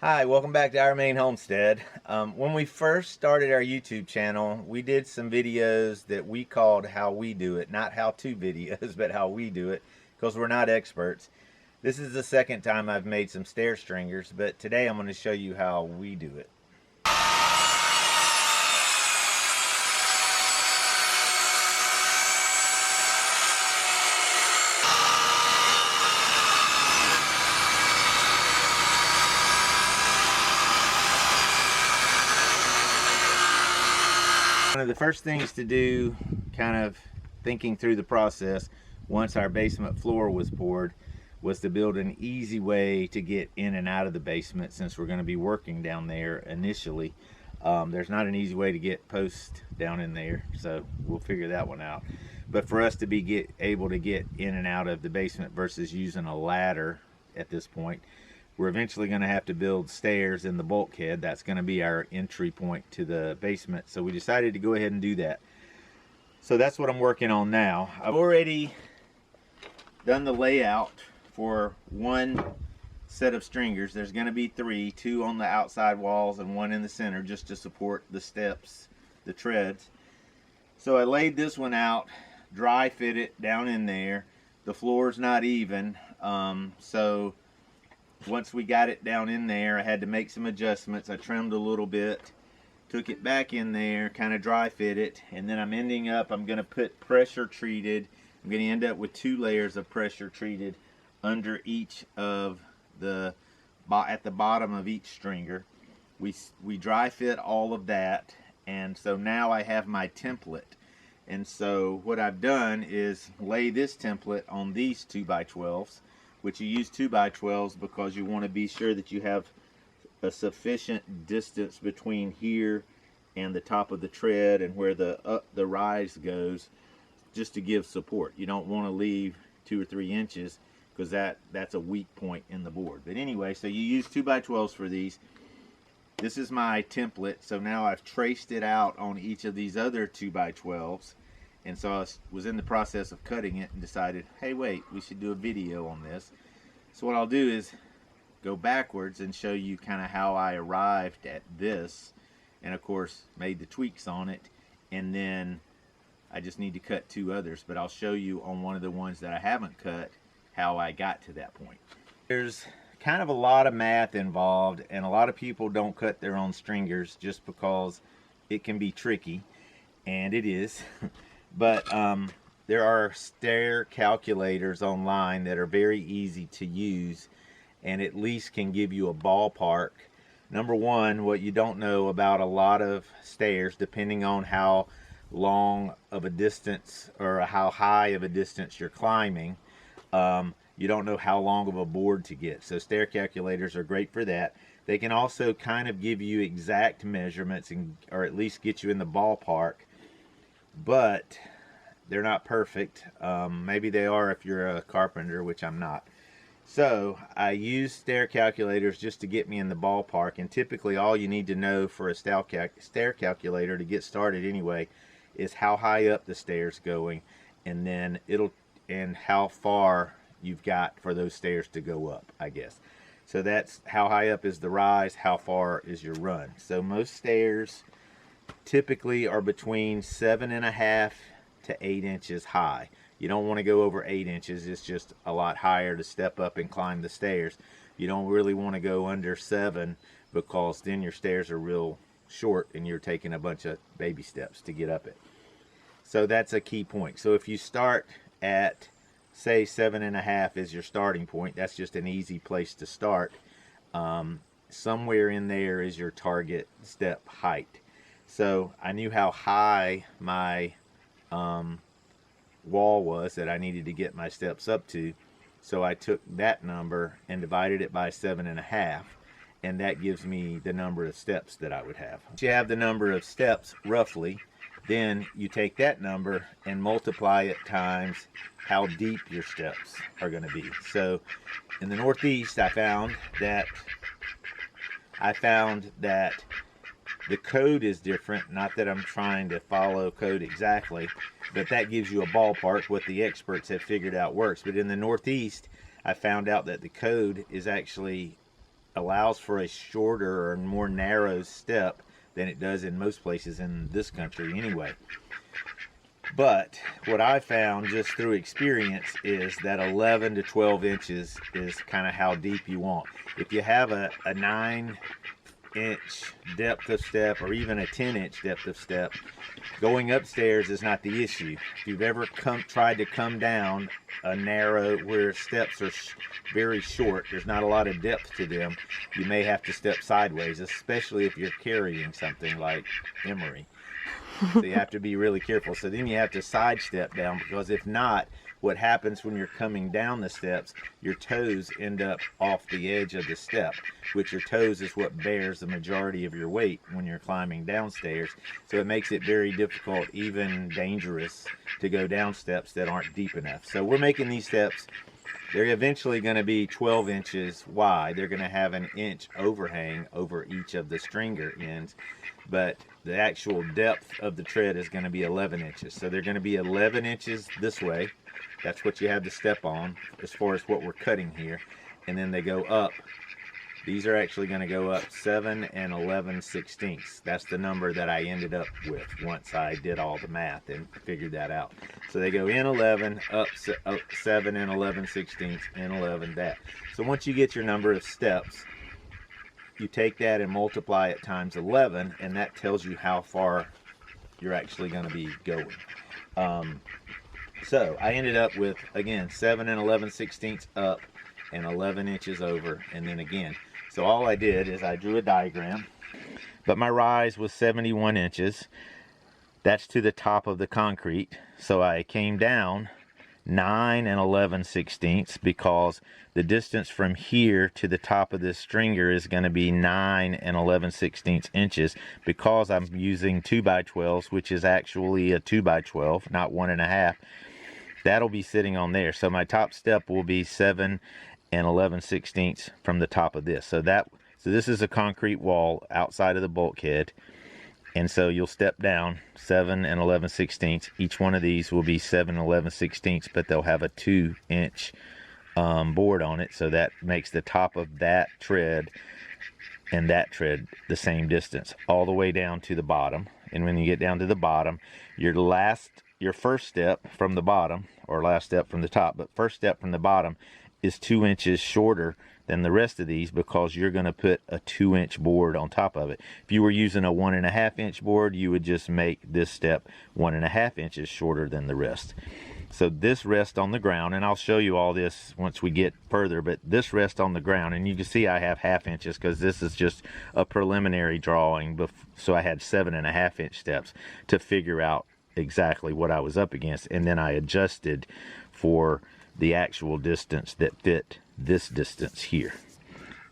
Hi, welcome back to our Maine Homestead. When we first started our YouTube channel, we did some videos that we called How We Do It. Not how-to videos, but how we do it, because we're not experts. This is the second time I've made some stair stringers, but today I'm going to show you how we do it. One of the first things to do, kind of thinking through the process, once our basement floor was poured, was to build an easy way to get in and out of the basement, since we're going to be working down there initially. There's not an easy way to get posts down in there, so we'll figure that one out. But for us to be able to get in and out of the basement versus using a ladder at this point, we're eventually going to have to build stairs in the bulkhead. That's going to be our entry point to the basement. So we decided to go ahead and do that. So that's what I'm working on now. I've already done the layout for one set of stringers. There's going to be three, two on the outside walls and one in the center, just to support the steps, the treads. So I laid this one out, dry fit it down in there. The floor's not even, so once we got it down in there, I had to make some adjustments. I trimmed a little bit, took it back in there, kind of dry fit it, and then I'm going to put pressure treated. I'm going to end up with 2 layers of pressure treated under each of the, at the bottom of each stringer. We dry fit all of that, and so now I have my template. And so what I've done is lay this template on these 2x12s, which you use 2x12s because you want to be sure that you have a sufficient distance between here and the top of the tread and where the rise goes, just to give support. You don't want to leave 2 or 3 inches, because that's a weak point in the board. But anyway, so you use 2x12s for these. This is my template, so now I've traced it out on each of these other 2x12s. And so I was in the process of cutting it and decided, hey, wait, we should do a video on this. So what I'll do is go backwards and show you kind of how I arrived at this, and of course made the tweaks on it, and then I just need to cut 2 others, but I'll show you on one of the ones that I haven't cut how I got to that point. There's kind of a lot of math involved, and a lot of people don't cut their own stringers just because it can be tricky, and it is. But there are stair calculators online that are very easy to use and at least can give you a ballpark. Number one, what you don't know about a lot of stairs, depending on how long of a distance or how high of a distance you're climbing, you don't know how long of a board to get. So stair calculators are great for that. They can also kind of give you exact measurements, or at least get you in the ballpark, but they're not perfect. Maybe they are if you're a carpenter, which I'm not. So I use stair calculators just to get me in the ballpark, and typically all you need to know for a stair calculator to get started anyway is how high up the stair's going, and then and how far you've got for those stairs to go up, I guess. So that's how high up is the rise, how far is your run. So most stairs typically are between 7.5 to 8 inches high. You don't want to go over 8 inches. It's just a lot higher to step up and climb the stairs. You don't really want to go under 7, because then your stairs are real short and you're taking a bunch of baby steps to get up it. So that's a key point. So if you start at, say, 7.5 is your starting point, that's just an easy place to start. Somewhere in there is your target step height. So I knew how high my wall was that I needed to get my steps up to, so I took that number and divided it by 7.5, and that gives me the number of steps that I would have. Once you have the number of steps roughly, then you take that number and multiply it times how deep your steps are going to be. So in the Northeast, I found that the code is different. Not that I'm trying to follow code exactly, but that gives you a ballpark what the experts have figured out works. But in the Northeast, I found out that the code is actually allows for a shorter or more narrow step than it does in most places in this country anyway. But what I found just through experience is that 11 to 12 inches is kind of how deep you want. If you have a 9-inch depth of step or even a 10-inch depth of step, going upstairs is not the issue. If you've ever tried to come down a narrow where steps are very short, there's not a lot of depth to them, you may have to step sideways, especially if you're carrying something like emery. So you have to be really careful. So then you have to sidestep down, because if not, what happens when you're coming down the steps, your toes end up off the edge of the step, which your toes is what bears the majority of your weight when you're climbing downstairs. So it makes it very difficult, even dangerous, to go down steps that aren't deep enough. So we're making these steps, they're eventually going to be 12 inches wide. They're going to have an inch overhang over each of the stringer ends, but the actual depth of the tread is going to be 11 inches. So they're going to be 11 inches this way. That's what you have to step on as far as what we're cutting here. And then they go up. These are actually going to go up 7 and 11/16. That's the number that I ended up with once I did all the math and figured that out. So they go in 11, up 7 and 11/16, in 11, that. So once you get your number of steps, you take that and multiply it times 11, and that tells you how far you're actually going to be going. So I ended up with, again, 7 and 11/16 up and 11 inches over, and then again. So all I did is I drew a diagram, but my rise was 71 inches. That's to the top of the concrete. So I came down 9 and 11/16 because the distance from here to the top of this stringer is going to be 9 and 11/16 inches, because I'm using 2x12s, which is actually a 2x12, not 1.5. That'll be sitting on there. So my top step will be 7 and 11/16 from the top of this. So this is a concrete wall outside of the bulkhead. And so you'll step down 7 and 11/16. Each one of these will be 7 and 11/16, but they'll have a 2-inch board on it. So that makes the top of that tread and that tread the same distance all the way down to the bottom. And when you get down to the bottom, your first step from the bottom, or last step from the top, but first step from the bottom is 2 inches shorter than the rest of these, because you're going to put a 2-inch board on top of it. If you were using a 1.5-inch board, you would just make this step 1.5 inches shorter than the rest. So this rests on the ground, and I'll show you all this once we get further, but this rests on the ground, and you can see I have 1/2 inches because this is just a preliminary drawing. So I had 7.5-inch steps to figure out exactly what I was up against, and then I adjusted for the actual distance that fit this distance here.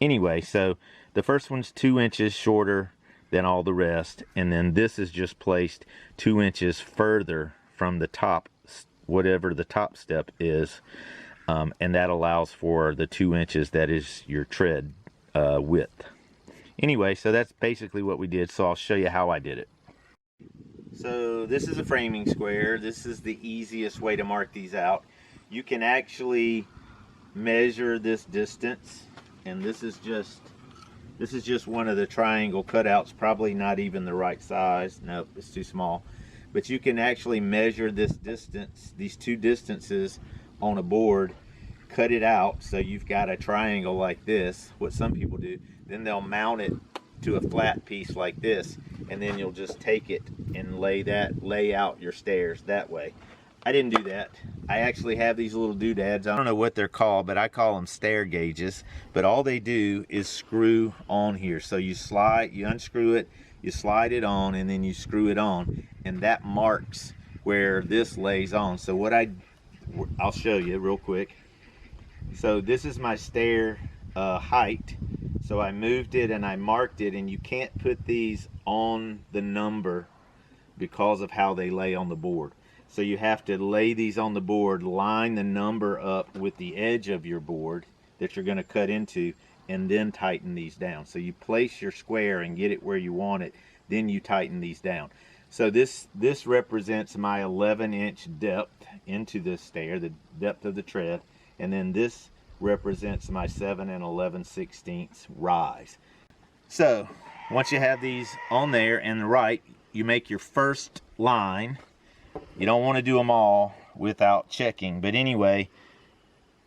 Anyway, so the first one's 2 inches shorter than all the rest, and then this is just placed 2 inches further from the top, whatever the top step is, and that allows for the 2 inches that is your tread width. Anyway, so that's basically what we did, so I'll show you how I did it. So this is a framing square. This is the easiest way to mark these out. You can actually measure this distance, and this is just one of the triangle cutouts, probably not even the right size. Nope, it's too small. But you can actually measure this distance, these two distances on a board, cut it out so you've got a triangle like this, what some people do. Then they'll mount it to a flat piece like this, and then you'll just take it and lay out your stairs that way. I didn't do that. I actually have these little doodads. I don't know what they're called, but I call them stair gauges. But all they do is screw on here. So you unscrew it, you slide it on, and then you screw it on, and that marks where this lays on. So I'll show you real quick. So this is my stair height. So I moved it and I marked it, and you can't put these on the number because of how they lay on the board. So you have to lay these on the board, line the number up with the edge of your board that you're going to cut into, and then tighten these down. So you place your square and get it where you want it, then you tighten these down. So this represents my 11-inch depth into the stair, the depth of the tread, and then this represents my 7 11/16 rise. So once you have these on there and the right, you make your first line. You don't want to do them all without checking, but anyway,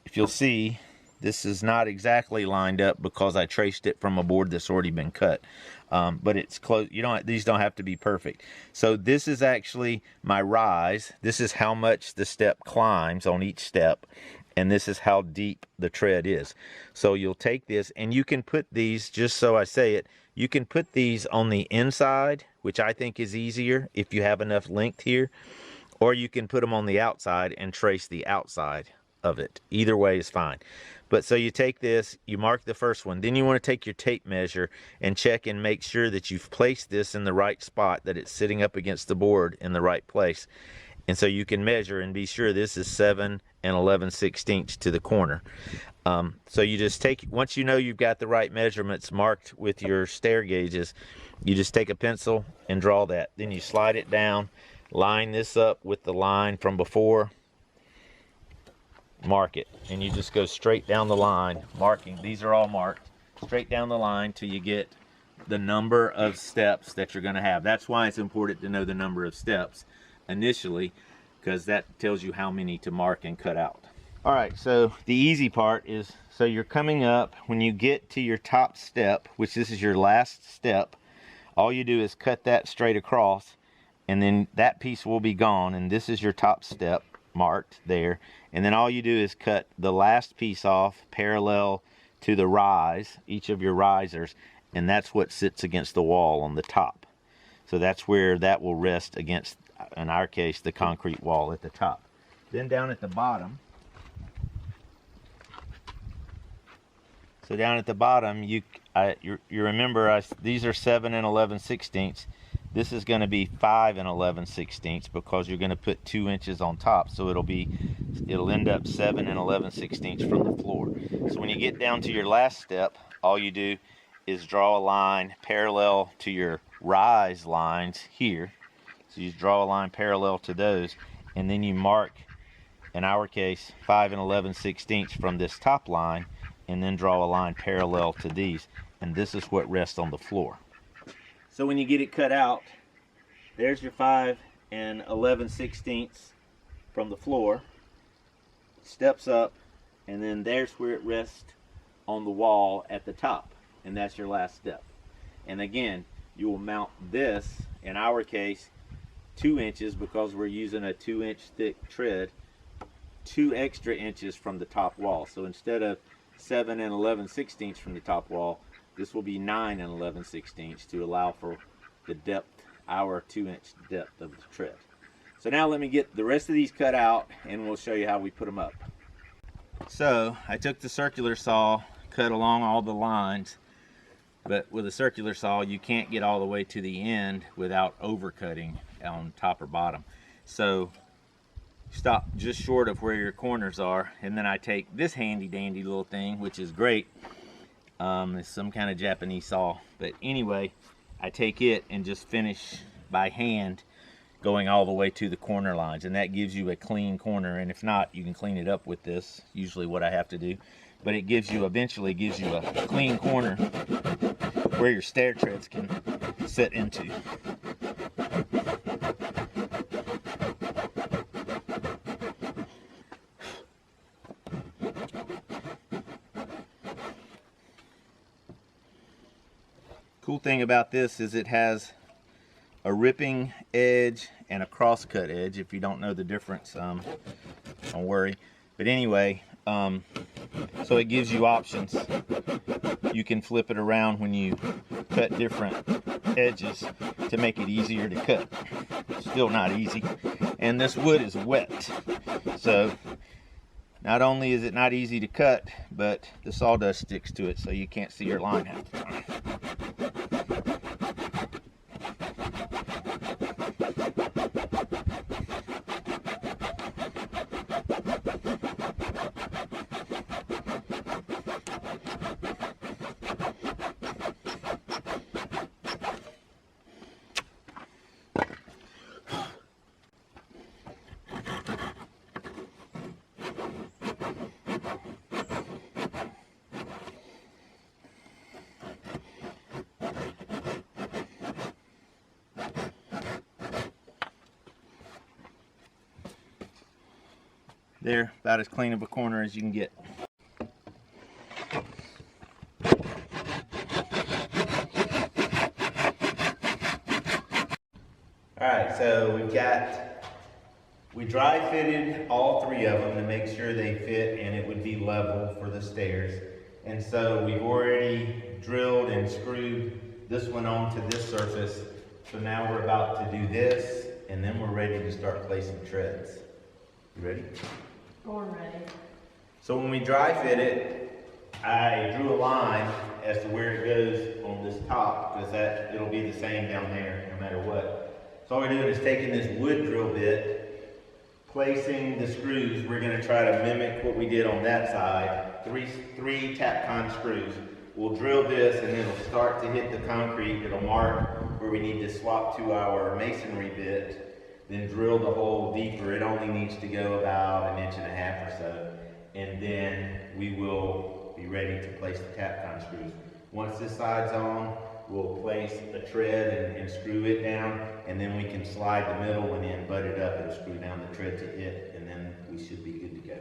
if you'll see, this is not exactly lined up because I traced it from a board that's already been cut, but it's close. These don't have to be perfect. So this is actually my rise. This is how much the step climbs on each step, and this is how deep the tread is. So you'll take this and you can put these, just so I say it, you can put these on the inside, which I think is easier if you have enough length here, or you can put them on the outside and trace the outside of it. Either way is fine. But so you take this, you mark the first one, then you want to take your tape measure and check and make sure that you've placed this in the right spot, that it's sitting up against the board in the right place. And so you can measure and be sure this is 7 11/16 to the corner. So you just take, once you know you've got the right measurements marked with your stair gauges, you just take a pencil and draw that. Then you slide it down, line this up with the line from before, mark it, and you just go straight down the line marking. These are all marked straight down the line till you get the number of steps that you're going to have. That's why it's important to know the number of steps initially, because that tells you how many to mark and cut out. All right, so the easy part is, so you're coming up, when you get to your top step, which this is your last step, all you do is cut that straight across, and then that piece will be gone, and this is your top step marked there. And then all you do is cut the last piece off parallel to the rise, each of your risers, and that's what sits against the wall on the top. So that's where that will rest against, in our case, the concrete wall at the top. Then down at the bottom, you remember these are 7 11/16. This is going to be 5 11/16 because you're going to put 2 inches on top, so it'll end up 7 11/16 from the floor. So when you get down to your last step, all you do is draw a line parallel to your rise lines here. So you draw a line parallel to those, and then you mark, in our case, 5 11/16 from this top line, and then draw a line parallel to these, and this is what rests on the floor. So when you get it cut out, there's your 5 11/16 from the floor, steps up, and then there's where it rests on the wall at the top, and that's your last step. And again, you will mount this, in our case, 2 inches, because we're using a 2-inch thick tread, 2 extra inches from the top wall. So instead of 7 11/16 from the top wall, this will be 9 11/16 to allow for the depth, our 2-inch depth of the tread. So now let me get the rest of these cut out and we'll show you how we put them up. So I took the circular saw, cut along all the lines, but with a circular saw you can't get all the way to the end without overcutting on top or bottom. So stop just short of where your corners are, and then I take this handy dandy little thing, which is great. It's some kind of Japanese saw, but anyway, I take it and just finish by hand going all the way to the corner lines, and that gives you a clean corner. And if not, you can clean it up with this, usually what I have to do, but it eventually gives you a clean corner where your stair treads can set into. Cool thing about this is it has a ripping edge and a cross-cut edge. If you don't know the difference, don't worry. But anyway, so it gives you options. You can flip it around when you cut different edges to make it easier to cut. Still not easy. And this wood is wet, so not only is it not easy to cut, but the sawdust sticks to it, so you can't see your line half the time. There, about as clean of a corner as you can get. Alright, so we dry fitted all three of them to make sure they fit and it would be level for the stairs. And so we've already drilled and screwed this one onto this surface. So now we're about to do this, and then we're ready to start placing treads. You ready? Born ready. So when we dry fit it, I drew a line as to where it goes on this top, because it'll be the same down there no matter what. So all we're doing is taking this wood drill bit, placing the screws. We're going to try to mimic what we did on that side. Three Tapcon screws. We'll drill this and then it'll start to hit the concrete. It'll mark where we need to swap to our masonry bit, then drill the hole deeper. It only needs to go about 1.5 inches or so. And then we will be ready to place the Tapcon screws. Once this side's on, we'll place a tread and screw it down, and then we can slide the middle one in, butt it up, and screw down the tread to it, and then we should be good to go.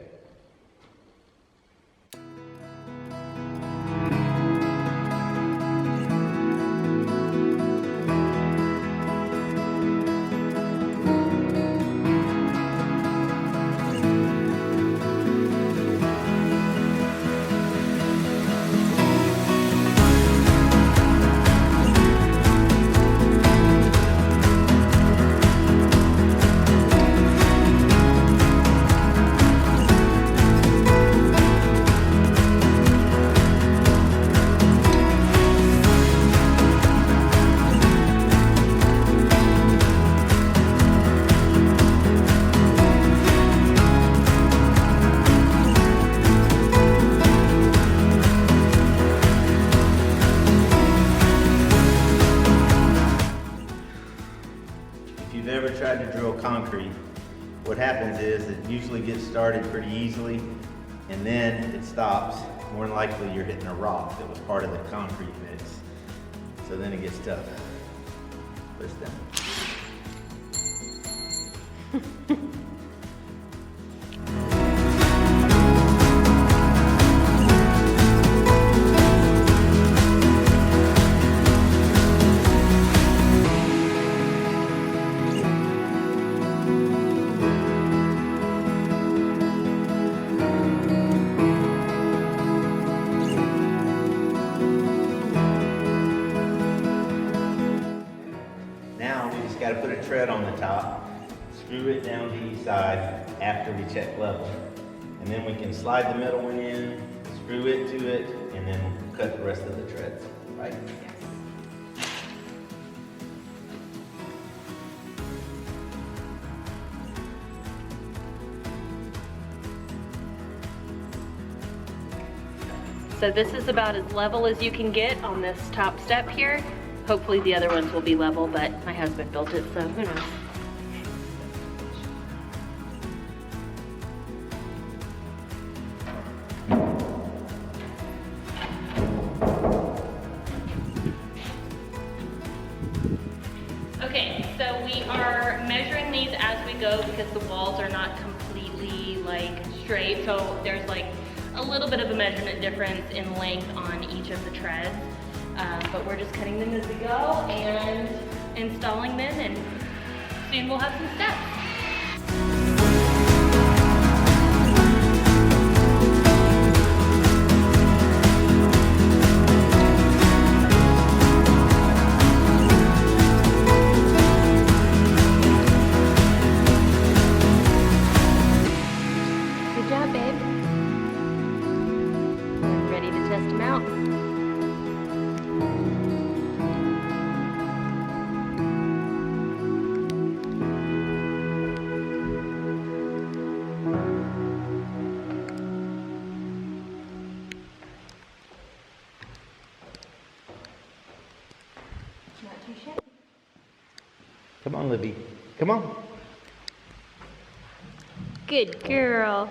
Tried to drill concrete, what happens is it usually gets started pretty easily and then it stops. More than likely you're hitting a rock that was part of the concrete mix. So then it gets tough. Push down. Got to put a tread on the top, screw it down to each side after we check level. And then we can slide the middle one in, screw it to it, and then we'll cut the rest of the treads, right? Yes. So this is about as level as you can get on this top step here. Hopefully the other ones will be level, but my husband built it, so who knows. Okay, so we are measuring these as we go because the walls are not completely like straight, so there's like a little bit of a measurement difference in length on each of the treads. But we're just cutting them as we go and installing them, and soon we'll have some steps. Good job, babe. I'm ready to test them out. Not too shabby. Come on, Libby. Come on. Good girl.